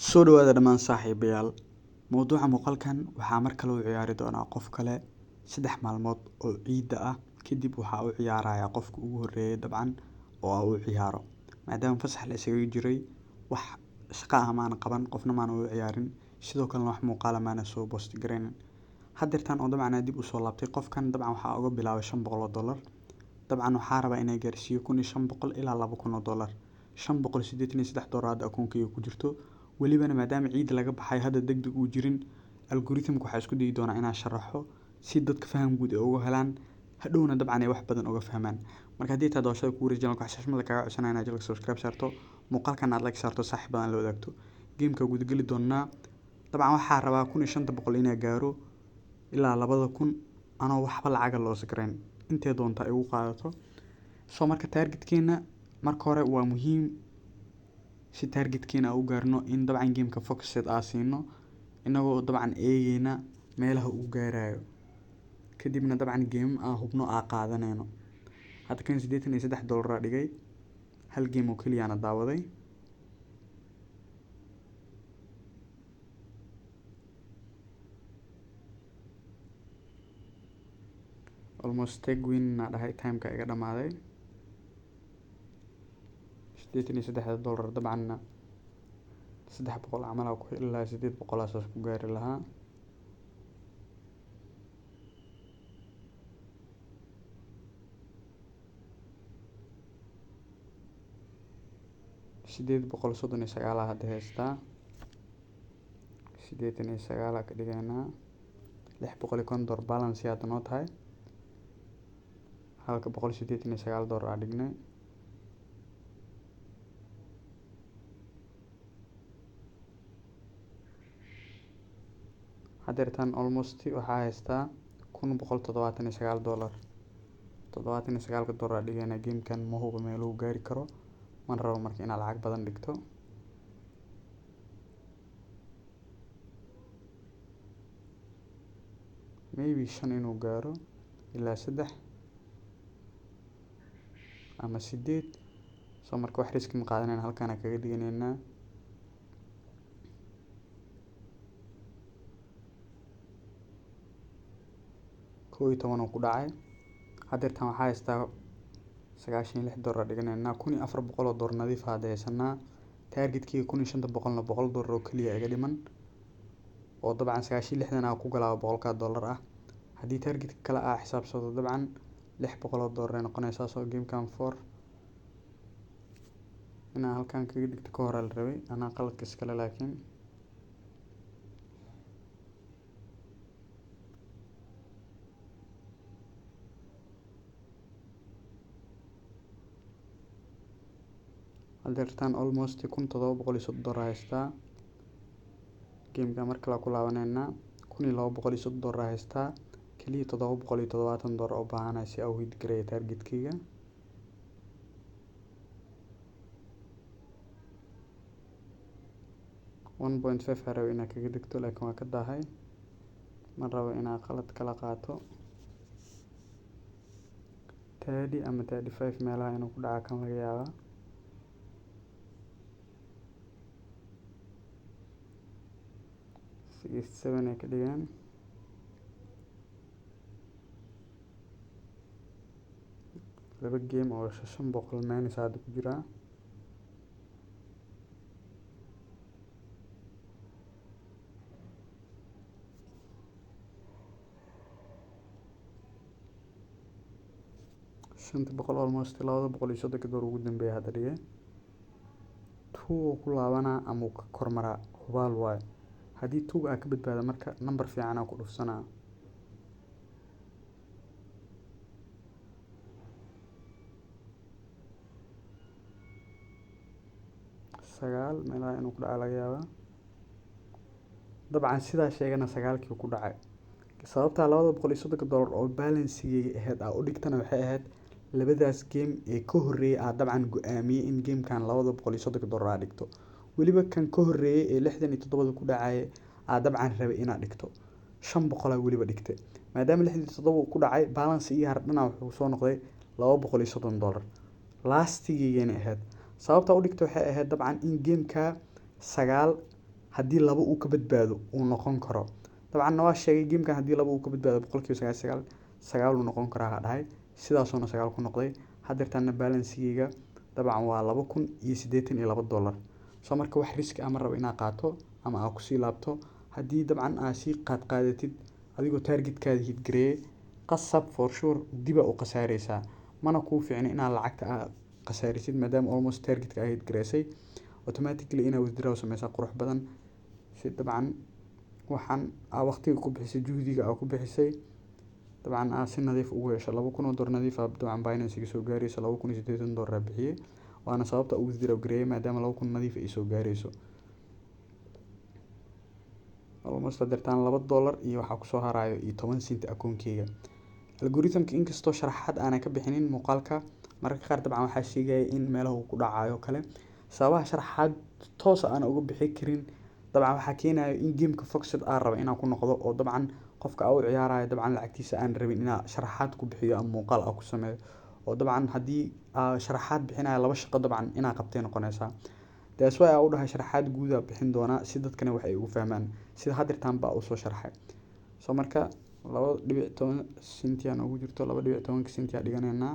Soo dhawaada dhammaan saaxiibayaal. Mowduuca muuqaalkan waxaa mar kale u ciyaari doonaa qof kale 3 maalmood oo ciida ah. Kadib waxaa u ciyaaraya qofka ugu horeeyay dabcan oo uu ciyaaro. Maadaama fasax la isaga jiray wax shaqo ah maana qaban qofna maana u ciyaarin. Sidoo kale wax muuqaala maana soo post gareynin. Haddeertan oo dabcan dib u soo laabtay qofkan dabcan waxaa uga bilaabay $500. Dabcan waxaa rabaa inay gaarsiiyo $1500 ilaa $2000. $583 akoonkayga ku jirto. Welibana maadaama ciid laga baxay hadda degdeg uu jirin algorithm-ka waxaa isku dayi doonaa inaan sharaxo si dadka faham guud ay uga helaan hadhowna dabcan ay wax badan uga fahmaan. Marka haddii taad doorashada ku wareejin channel-ka xashashada kaga codsanaya inaad channel subscribe saarto muuqaalkan aad like saarto saaxiib badan la wadaagto game-ka guud gali doonaa. Dabcan waxaa rabaa $1500 inay gaaro ilaa $2000 anoo waxba lacag loo sakrayn intee doonta ay ugu qaadato. Soo marka target-keena marka hore waa muhiim si target-keena u gaarno in dabcan game-ka focus aasino inagoo dabcan eegayna meelaha uu gaarayo kadibna dabcan game hubno qaadanayno. Hadda kan $83 dhigay hal game oo kaliya ana daawaday. Almost take win na dhahay time-ka iga dhamaaday. $83 dabcan $300 camal ku ilaa $800 asaas ku gaari lahaa. $839 hadda haystaa. 89 ka dhigaynaa $650 balance yaad noo tahay. Halka $189 dhignay. Haddeertan almost waxaa haystaa $1179. $79 dhigayna game-kan ma hubo meel uu gaari karo. Man rabo markii inaad lacag badan dhigto. Maybe 5 inuu gaaro ilaa 3 ama 8. Soo marka wax risk ma qaadanayna halkaan kaga dhigaynaa. $11 ku dhacay. Haddeertan waxaa haystaa $96 dhiganaynaa $1400 nadiif ah haysanaa. Target-kii $1500 na $100 oo kaliya iga dhiman oo dabcan 96 ku galaa $100 ah. Haddii target kale xisaabsado dabcan $600 ay noqonaysaa. soo game-kan 4 inaan halkaan kaga dhigto ka hor la rabay anaa qaladka iskale laakiin haddeertan almost $1730 haystaa. Game-ka marka la ku laabanayna $1230 haystaa. kaliya $770 oo baahanay si uu hit gareeyo target-kayga. $1.5 rabo inaad kaga dhigto laakiin waa ka daahay. Ma rabo inaad qalad kala qaato. 30 ama 35 meelaha inuu ku dhaca kan laga yaabaa. $7 ka dhigaan. Laba game oo $500 minus hadda ku jira. $500 almost $230 ugu dambeeyay hadda dhigay. 2 ku laabanaa ama ka kormaraa hubaal waay. Haddii 2 ka badbaado marka number fiican ku dhufsanaa. $9 meelaha inuu ku dhaca laga yaabaa. Dabcan sidaa sheegana 9kii ku dhacay. Sababta $230 oo balance-gii ahayd u dhigtana waxay ahayd labadaas game ee ka horeeyay dabcan go'aamiyay in game-kan $230 dhigto. Weliba kan ka horeeyay ee 67 ku dhacay dabcan rabay inaad dhigto. $500 weliba dhigtay. Maadaama 67 ku dhacay balance-gii hardana wuxuu soo noqday $230. Last-gii ahayd. sababta u dhigto waxay ahayd dabcan in game-ka 9 haddii laba uu ka badbaado uu noqon karo. dabcan waa sheegay gamekan haddii laba uu ka badbaado boqolkiiba sagaal iyo sagaal sagaal uu noqon karaa ha dhahay, sidaasuuna sagaal ku noqday. haddeertaana balansigeyga dabcan waa $2,082. soo marka wax riski ama rabo inaad qaato ama aad kusii laabto haddii dabcan aad sii qaadatid adigoo targetkaada hit gareeyay qasab for sure diba u khasaareysaa, mana kuu fiicna inaad lacagta aad khasaarisid maadaama almost targetka aad hit gareysay. automatically inaad withdraw sameysaa qurux badan si dabcan waxaan aad waqtiga ku bixisay juhdiga aad ku bixisay dabcan aad si nadiif ugu hesho. $2,000 nadiif ah dabcan Binance iga soo gaarayso, $2,080 aan bixiyay waana sababta ugu withdraw gareeyay maadaama 2,000 nadiif ay soo gaarayso. almost haddeertaan $2 iyo waxaa kusoo harayo iyo 10 cent akoonkeyga. algorithm-ka inkastoo sharaxaad aanan ka bixinin muuqaalka mararka qaar dabcan waxaa sheegaya in meelaha uu ku dhacayo kale sababaha sharaxaad toos aan uga bixi karin dabcan waxaa keenayo in gameka focused aan rabo inaan ku noqdo oo dabcan qofka uu ciyaarayo dabcan lacagtiisa aan rabin inaan sharaxaad ku bixiyo ama muuqaal aan ku sameeyo oo dabcan haddii sharaxaad bixinayo laba shaqo dabcan inaa qabtay noqonaysaa. that's why aan u dhahay sharaxaad guud aan bixin doonaa si dadkana wax ay ugu fahmaan sida haddeertaan baa u soo sharxay. soo marka 2.10 senti aan ugu jirto 2.10 senti aan dhiganaynaa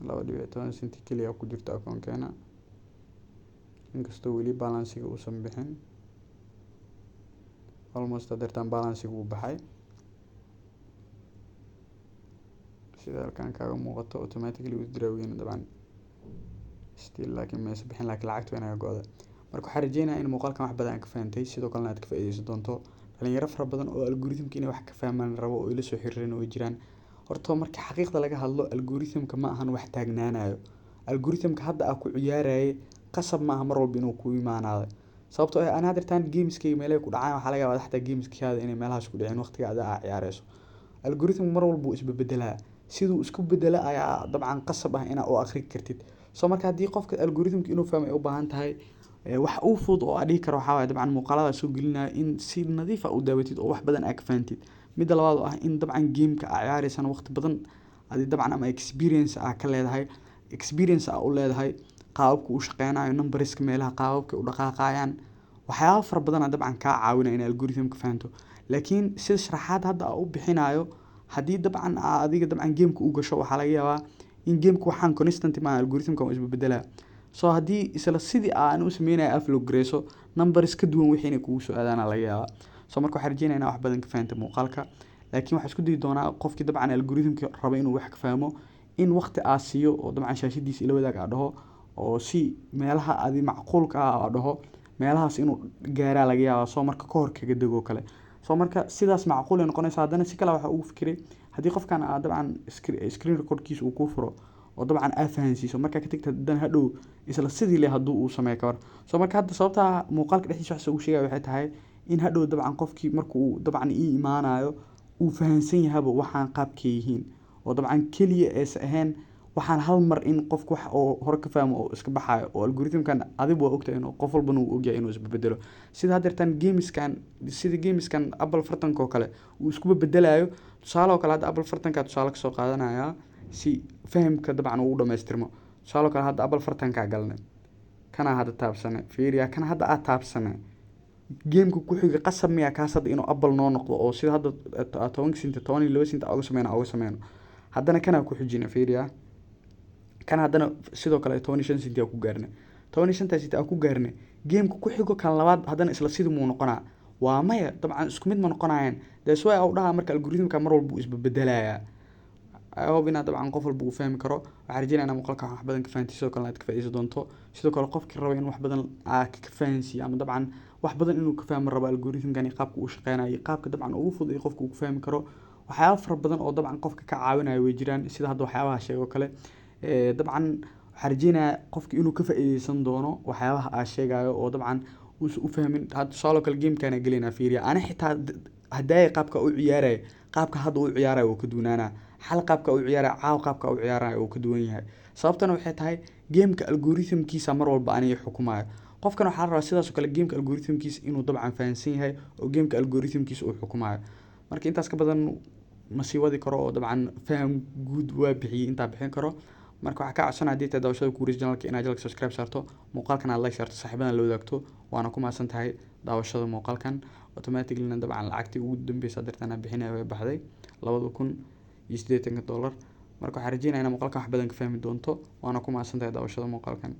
2.10 senti kaliya ku jirto akoonkeena inkastoo weli balansiga uusan bixin almost haddeertaan balansiga uu baxay sida halkan kaaga muuqato automatically withdrawing dabcan still laakiin ma bixin laakiin lacagtu inaga go'da. marka waxaan rajeynayaa in muuqaalkan wax badan ka fahantay sidoo kalena aad ka faa'iideysan doonto dhalinyaro fara badan oo algorithm-ka inay wax ka fahmaan rabo oo ila soo xiriireen oo jiraan. horta marka xaqiiqda laga hadlo algorithm-ka ma ahan wax taagnaanayo. algorithm-ka hadda aad ku ciyaarayay qasab ma aha mar walba inuu ku imaanayo sababtoo ah ana haddeertaan gameskayga meelay ku dhacaan waxaa laga yaabaa xataa gameskaada inay meelahaas ku dhicin waqtiga aad ciyaarayso. algorithm mar walba wuu isbedelaa siduu isku bedela ayaa dabcan qasab ah inaad u akhri kartid. soo marka haddii qofka algorithm-ka inuu fahmo ay u baahan tahay wax uu fudud oo aan dhihi karo waxaa waaye dabcan muuqaalada soo gelinaya in si nadiif ah u daawatid oo wax badan aad ka fahantid. midda labaad oo ah in dabcan gameka aad ciyaaraysan waqti badan adi dabcan ama experience aad ka leedahay experience aad u leedahay qaababka uu shaqeynayo numberska meelaha qaababka u dhaqaaqayaan waxyaabo fara badan aad dabcan kaa caawinaya in algorithm-ka fahanto. laakiin sida sharaxaad hadda aan u bixinayo haddii dabcan adiga dabcan gameka u gasho waxaa laga yaabaa in gameka waxaan constant ma algorithm-ka uu isbedelaa. soo haddii isla sidii aan u sameynaya upload gareyso numbers ka duwan wixii inay kugu soo aadaana laga yaabaa. soo marka waxaan rajeynayaa inaan wax badan ka fahantay muuqaalka laakiin waxaan isku dayi doonaa qofkii dabcan algorithm-ka raba inuu wax ka fahmo in waqti aad siiyo oo dabcan shaashadiisa ila wadaag aad dhaho oo si meelaha adi macquulka ah aad dhaho meelahaas inuu gaaraa laga yaabaa soo marka ka hor kaga dego kale. soo marka sidaas macquul ay noqonaysaa haddana si kale waxaa ugu fikiray haddii qofkan aad dabcan screen recordkiisa uu kuu furo oo dabcan aad fahansiiso markaa ka tagta haddana hadhow isla sidii leh hadduu uu sameeyo ka hor. soo marka hadda sababta muuqaalka dhexdiisa wax ugu sheegaya waxay tahay in hadhow dabcan qofkii markuu dabcan ii imaanayo uu fahansan yahaba waxaan qaabkay yihiin oo dabcan keliya aysa ahayn waxaan hal mar in qofku wax oo hore ka fahmo oo iska baxayo oo algorithm-kan adigu waa ogtahay inuu qof walbana uu ogyahay inuu isbedelo sida haddeertaan gameskan Apple fartanka oo kale uu isku bedelayo. tusaale oo kale hadda Apple fartanka tusaale ka soo qaadanaya si fahamka dabcan uu dhameystirmo. tusaale oo kale hadda Apple fartanka galnay kana hadda taabsane fiiriya kana hadda aad taabsane gameka ku xiga qasab miya kaas hadda inuu Apple noo noqdo oo sida hadda 10 cent 12 cent uga sameeyno haddana kana ku xijina fiiriya kana haddana sidoo kale 15 cent ku gaarnay 15 cent ku gaarnay gameka ku xigo kan labaad haddana isla sidii muu noqonaa waa maya dabcan isku mid ma noqonayaan. that's why uu dhaha marka algorithm-ka mar walba isba bedelayaa. I hope inaad dabcan qof walba uu fahmi karo waxaan rajeynayaa muuqaalka wax badan ka fahantay sidoo kale aad ka faa'iideysan doonto sidoo kale qofkii raba in wax badan aad ka fahansiiyo ama dabcan wax badan inuu ka fahmo rabo algorithm-kan iyo qaabka uu shaqeynayo qaabka dabcan ugu fudud ee qofka uu ku fahmi karo waxyaabo fara badan oo dabcan qofka ka caawinayo way jiraan sida hadda waxyaabaha sheego kale dabcan waxaan rajeynayaa qofkii inuu ka faa'iideysan doono waxyaabaha aan sheegayo oo dabcan uusan u fahmin hadda tusaale kale gamekana gelinaa fiiriya ana xitaa haddaay qaabka u ciyaarayo qaabka hadda u ciyaarayo oo ka duwanaana xal qaabka u ciyaarayo caaw qaabka u ciyaarayo oo ka duwan yahay. sababtana waxay tahay gameka algorithm-kiisa mar walba aniga xukumayo qofkan waxaa la rabaa sidaas oo kale gameka algorithm-kiisa inuu dabcan fahansan yahay oo gameka algorithm-kiisa uu xukumayo. marka intaas ka badan ma sii wadi karo oo dabcan faham guud waa bixiyay intaa bixin karo marka waxaa kaa codsanaya haddii tahay daawashada kuguuleysta channelka inaad channelka subscribe saarto, muuqaalkan aad like saarto, saaxiibadana la wadaagto, waana ku mahadsan tahay daawashada muuqaalkan. Automatically dabcan lacagtii ugu dambeysa dartan aan bixinay way baxday $2,080. Marka waxaan rajeynayaa in muuqaalkan wax badan ka fahmi doonto, waana ku mahadsan tahay daawashada muuqaalkan.